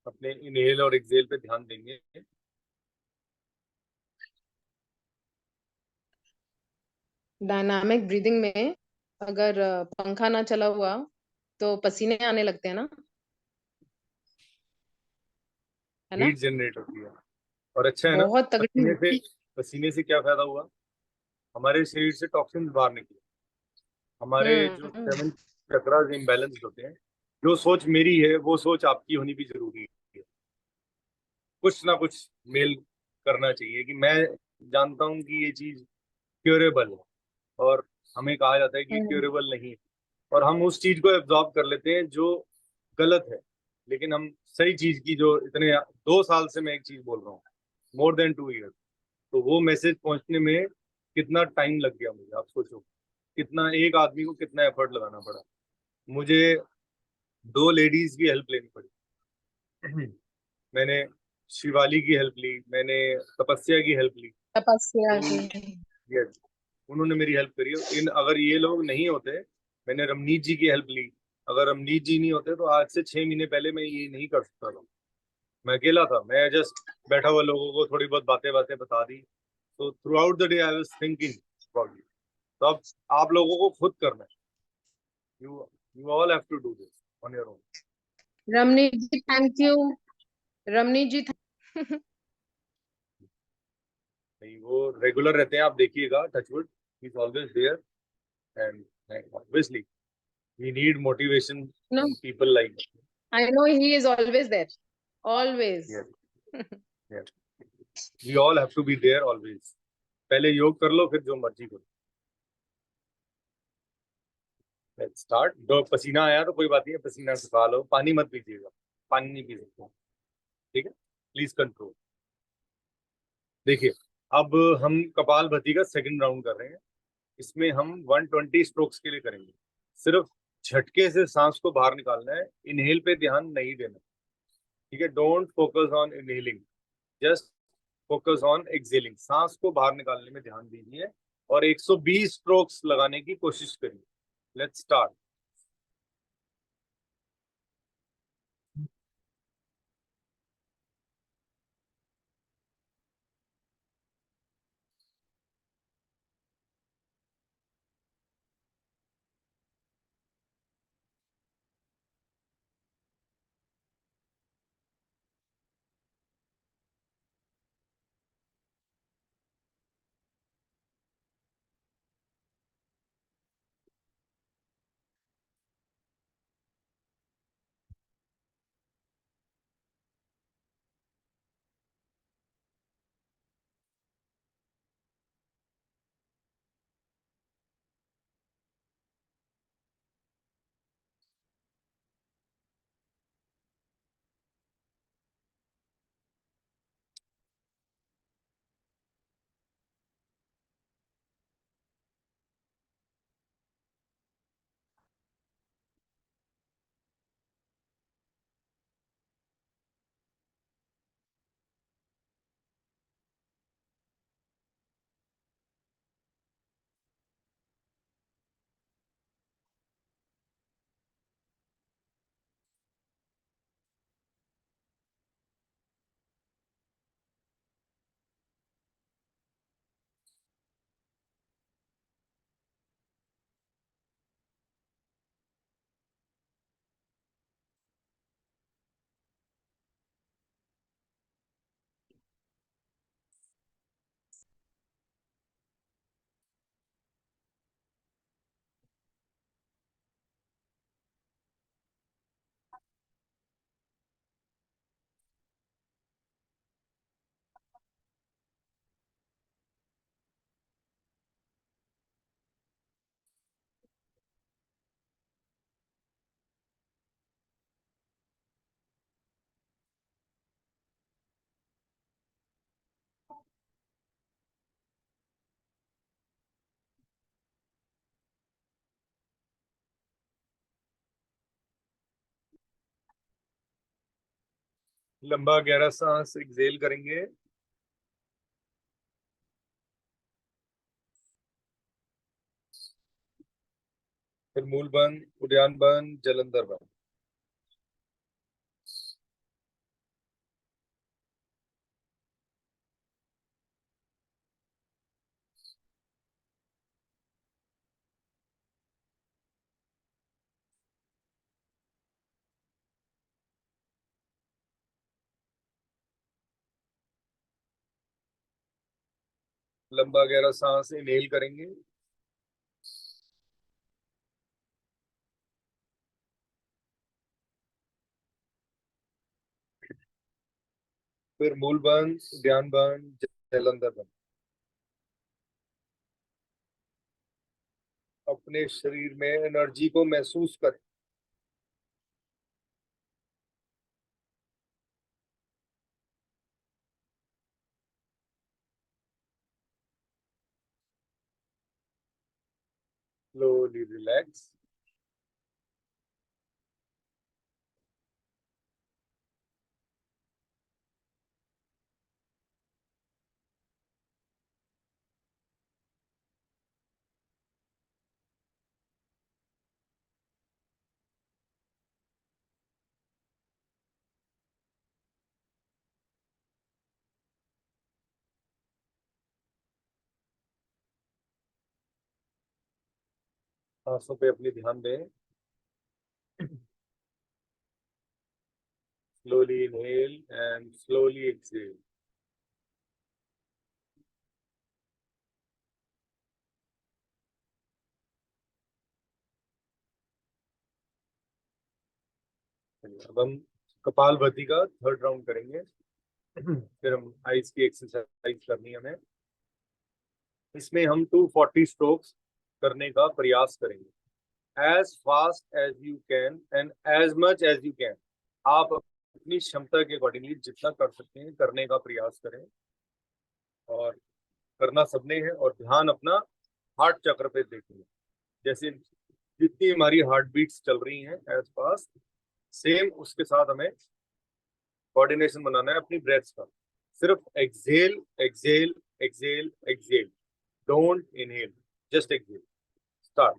अपने इनहेल और एक्सेल पे ध्यान देंगे। डायनामिक ब्रीदिंग में अगर पंखा ना चला हुआ तो पसीने आने लगते हैं ना, है ना? हीट जनरेट होती है। और अच्छा है ना, बहुत पसीने तगड़ी। से पसीने से क्या फायदा हुआ, हमारे शरीर से टॉक्सिन बाहर निकले, हमारे जो हम्म। 7 चक्रास इम्बैलेंस्ड होते हैं। जो सोच मेरी है वो सोच आपकी होनी भी जरूरी है। कुछ ना कुछ मेल करना चाहिए कि मैं जानता हूँ कि ये चीज क्योरेबल है, और हमें कहा जाता है कि हम्म। क्योरेबल नहीं है, और हम उस चीज को एब्जॉर्ब कर लेते हैं जो गलत है। लेकिन हम सही चीज की, जो इतने 2 साल से मैं एक चीज बोल रहा हूँ, मोर देन 2 ईयर, तो वो मैसेज पहुंचने में कितना टाइम लग गया मुझे, आप सोचो कितना एक आदमी को कितना एफर्ट लगाना पड़ा। मुझे 2 लेडीज की हेल्प लेनी पड़ी। मैंने शिवाली की हेल्प ली, मैंने तपस्या की हेल्प ली। तपस्या तो की। yes, उन्होंने मेरी हेल्प करी। इन अगर ये लोग नहीं होते, मैंने रमनीत जी की हेल्प ली, अगर रमनीत जी नहीं होते तो आज से 6 महीने पहले मैं ये नहीं कर सकता था। मैं अकेला था, मैं जस्ट बैठा हुआ लोगों को थोड़ी बहुत बातें बातें बता दी। तो throughout the day I was thinking about you. तो अब आप लोगों को खुद करना है। You you all have to do this on your own. Ramneet ji thank you. Ramneet ji नहीं, वो रेगुलर रहते हैं, आप देखिएगा, टचवुड ही is always there. And obviously we need motivation no, from people like I know he is always there, always. Yes. We all have to be there always. पहले योग कर लो, फिर जो मर्जी करो। Let's start. दो पसीना आया तो कोई बात नहीं है, पसीना सुखा लो, पानी मत पीजिएगा, पानी नहीं पी सकते, ठीक है, प्लीज कंट्रोल। देखिए, अब हम कपालभाति का सेकंड राउंड कर रहे हैं। इसमें हम 120 स्ट्रोक्स के लिए करेंगे। सिर्फ झटके से सांस को बाहर निकालना है, इनहेल पे ध्यान नहीं देना, ठीक है। Don't focus on inhaling, just focus on excelling. सांस को बाहर निकालने में ध्यान दीजिए और 120 स्ट्रोक्स लगाने की कोशिश करिए। Let's start. लंबा गहरा सांस एक्सेल करेंगे। फिर मूल बंद, उद्यान बंद, जलंधर बंद। लंबा गहरा सांस इनहेल करेंगे। फिर मूल बंद, ध्यान बंद, जलंधर बंद। अपने शरीर में एनर्जी को महसूस करें। Slowly relax. सांसों पे अपनी ध्यान दें। Slowly inhale and slowly exhale. अब हम कपालभाति का थर्ड राउंड करेंगे। फिर हम आइस की एक्सरसाइज करनी है हमें। इसमें हम 240 स्ट्रोक्स करने का प्रयास करेंगे। As fast as you can and as much as you can. आप अपनी क्षमता के अकॉर्डिंगली जितना कर सकते हैं करने का प्रयास करें। और करना सबने है। और ध्यान अपना हार्ट चक्र पे देखेंगे। जैसे जितनी हमारी हार्ट बीट्स चल रही हैं एज फास्ट, सेम उसके साथ हमें कोऑर्डिनेशन बनाना है अपनी ब्रेथ्स का। सिर्फ exhale exhale exhale exhale, don't inhale, just exhale. Start.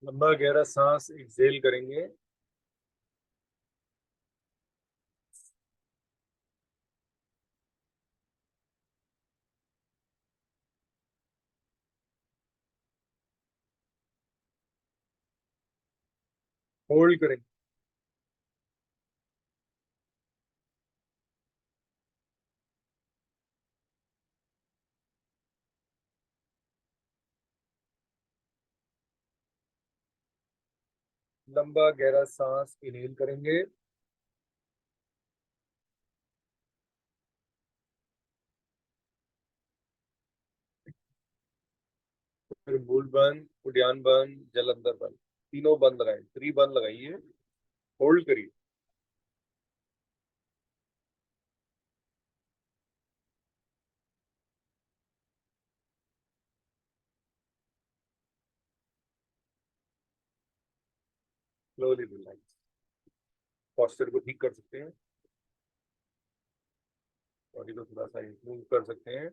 लंबा गहरा सांस एक्सहेल करेंगे। होल्ड करेंगे। लंबा गहरा सांस इनहेल करेंगे। फिर मूल बंद, उद्यान बंद, जलंधर बंद, तीनों बंद लगाए, 3 बंद लगाइए। होल्ड करिए। Slowly relax. पोस्चर को ठीक कर सकते हैं, बॉडी को थोड़ा सा मूव कर सकते हैं।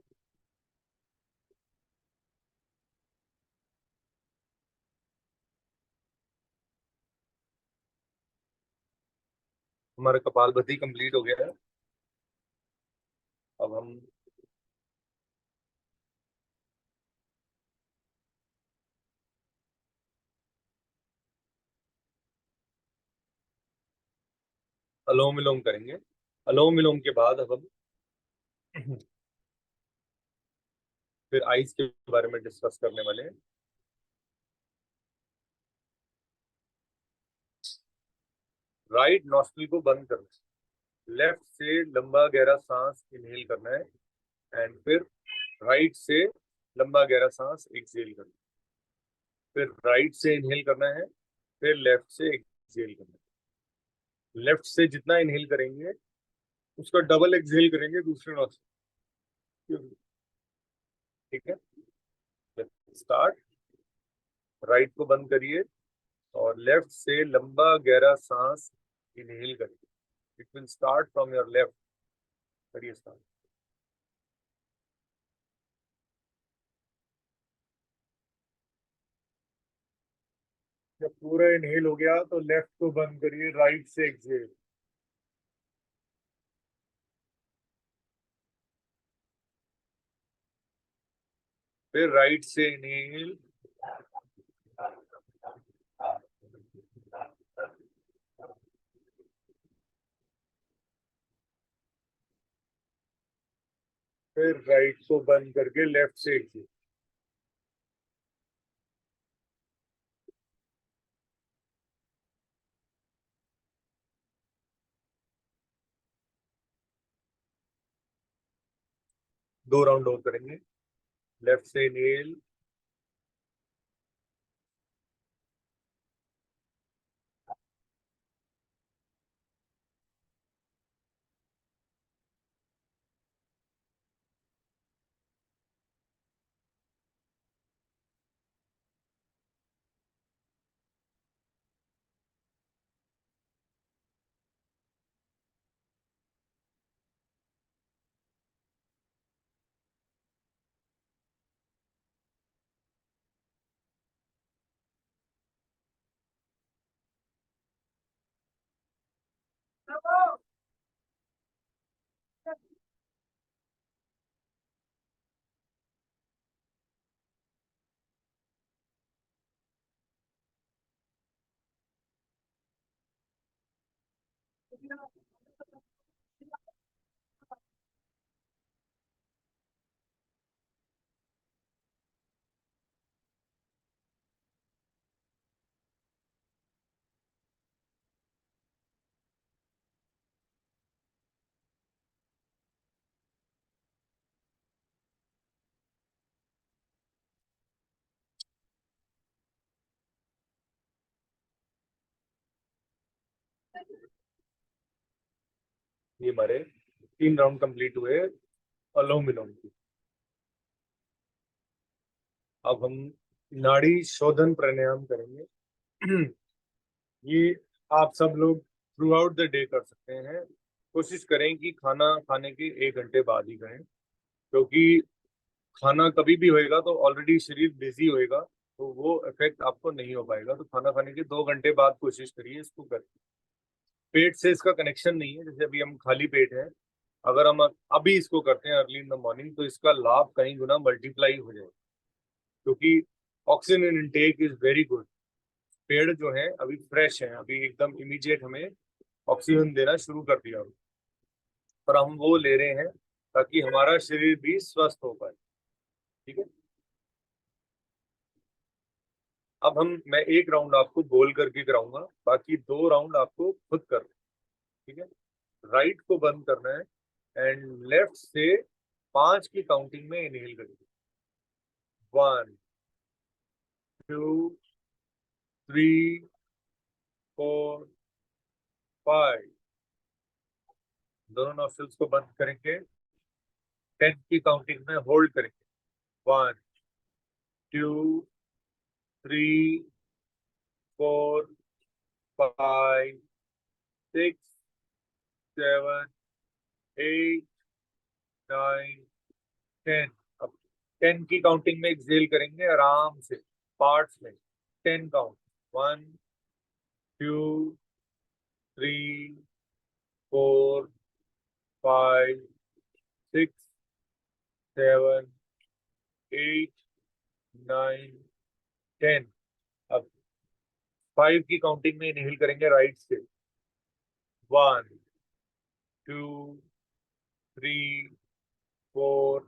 हमारा कपालभाति कंप्लीट हो गया है। अब हम अनुलोम विलोम करेंगे। अनुलोम विलोम के बाद अब हम फिर आइज के बारे में डिस्कस करने वाले हैं। राइट नॉस्ट्रिल को बंद करना है, लेफ्ट से लंबा गहरा सांस इनहेल करना है, एंड फिर राइट से लंबा गहरा सांस एक्सहेल करना है। फिर राइट से इनहेल करना है, फिर लेफ्ट से एक्सहेल करना है। लेफ्ट से जितना इनहेल करेंगे उसका डबल एक्सहेल करेंगे दूसरे नॉस्ट्रिल। ठीक है, स्टार्ट। राइट को बंद करिए और लेफ्ट से लंबा गहरा सांस इनहेल करिए। It will start from your left. करिए स्टार्ट। जब पूरा इनहेल हो गया तो लेफ्ट को बंद करिए, राइट से एक्सहेल। फिर राइट से इनहेल, फिर राइट को बंद करके लेफ्ट से एक्सहेल। दो राउंड और करेंगे। लेफ्ट से इनहेल, ये हमारे 3 राउंड कंप्लीट हुए अनुलोम विलोम की। अब हम नाड़ी शोधन प्राणायाम करेंगे। ये आप सब लोग थ्रू आउट द डे कर सकते हैं। कोशिश करें कि खाना खाने के 1 घंटे बाद ही करें, क्योंकि खाना कभी भी होएगा तो ऑलरेडी शरीर बिजी होएगा, तो वो इफेक्ट आपको नहीं हो पाएगा। तो खाना खाने के 2 घंटे बाद कोशिश करिए इसको कर। पेट से इसका कनेक्शन नहीं है, जैसे अभी हम खाली पेट है, अगर हम अभी इसको करते हैं अर्ली इन द मॉर्निंग तो इसका लाभ कई गुना मल्टीप्लाई हो जाएगा, क्योंकि oxygen intake is very good. पेड़ जो है अभी फ्रेश है, अभी एकदम इमीडिएट हमें ऑक्सीजन देना शुरू कर दिया, पर हम वो ले रहे हैं ताकि हमारा शरीर भी स्वस्थ हो पाए। ठीक है, अब मैं एक राउंड आपको बोल करके कराऊंगा, बाकी 2 राउंड आपको खुद करना है। ठीक है, राइट को बंद करना है एंड लेफ्ट से 5 की काउंटिंग में इनहेल करिए। 1 2 3 4 5। दोनों नॉस्ट्रल्स को बंद करेंगे, 10 की काउंटिंग में होल्ड करेंगे। 1 2 3 4 5 6 7 8 9 10। अब 10 की काउंटिंग में एक्सेल करेंगे आराम से पार्ट्स में। 10 काउंट, 1 2 3 4 5 6 7 8 9 10। अब 5 की काउंटिंग में इनहेल करेंगे राइट से। 1 2 3 4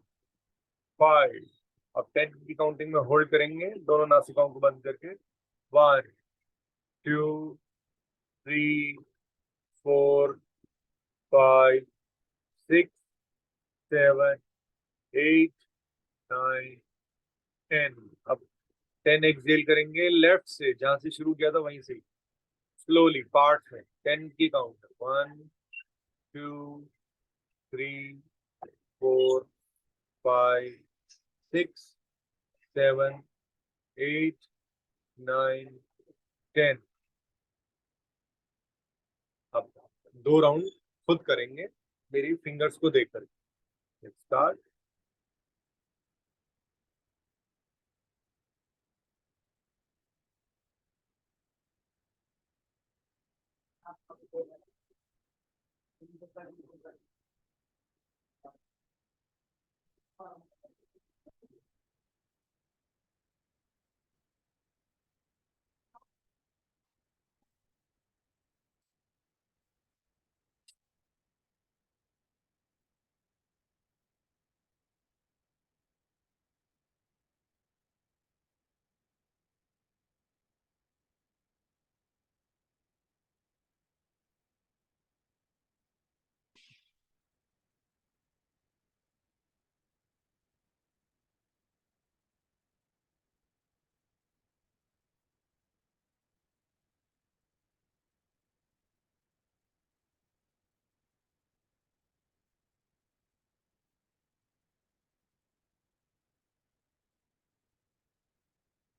5। अब 10 की काउंटिंग में होल्ड करेंगे दोनों नासिकाओं को बंद करके। 1 2 3 4 5 6 7 8 9 10। अब 10 एक्सेल करेंगे लेफ्ट से, जहां से शुरू किया था वहीं से स्लोली पार्ट में। 10 की काउंट, 1 2 3 4 5 6 7 8 9 10। अब 2 राउंड खुद करेंगे मेरी फिंगर्स को देखकर। स्टार्ट।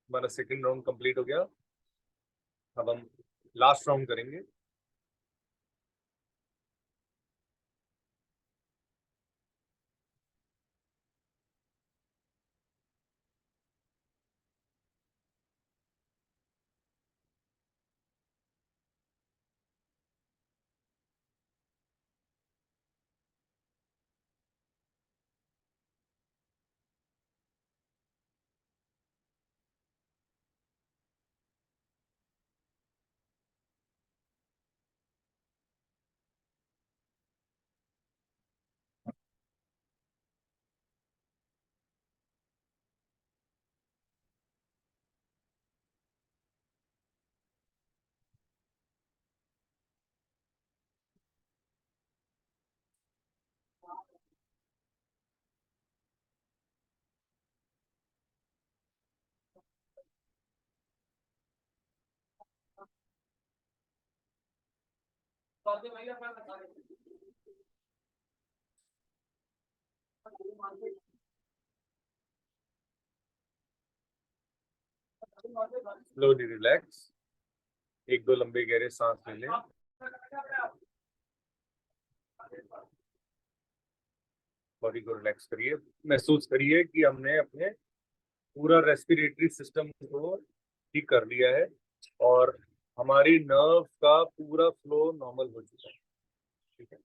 हमारा सेकंड राउंड कंप्लीट हो गया। अब हम लास्ट राउंड करेंगे। स्लोली रिलैक्स, 1-2 लंबे गहरे सांस ले लें। बॉडी को रिलैक्स करिए, महसूस करिए कि हमने अपने पूरा रेस्पिरेटरी सिस्टम को ठीक कर दिया है और हमारी नर्व का पूरा फ्लो नॉर्मल हो चुका है। ठीक है,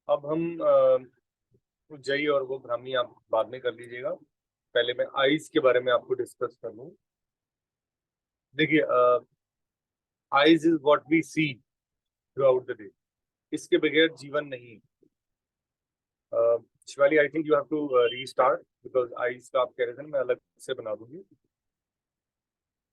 अब हम उज्जयी और वो ब्राह्मी आप बाद में कर लीजिएगा, पहले मैं आईज के बारे में आपको डिस्कस कर लूं। देखिए, eyes is what we see throughout the day, इसके बगैर जीवन नहीं। Shivali, I think you have to restart because eyes का आप कह रहे थे ना, मैं अलग से बना दूंगी।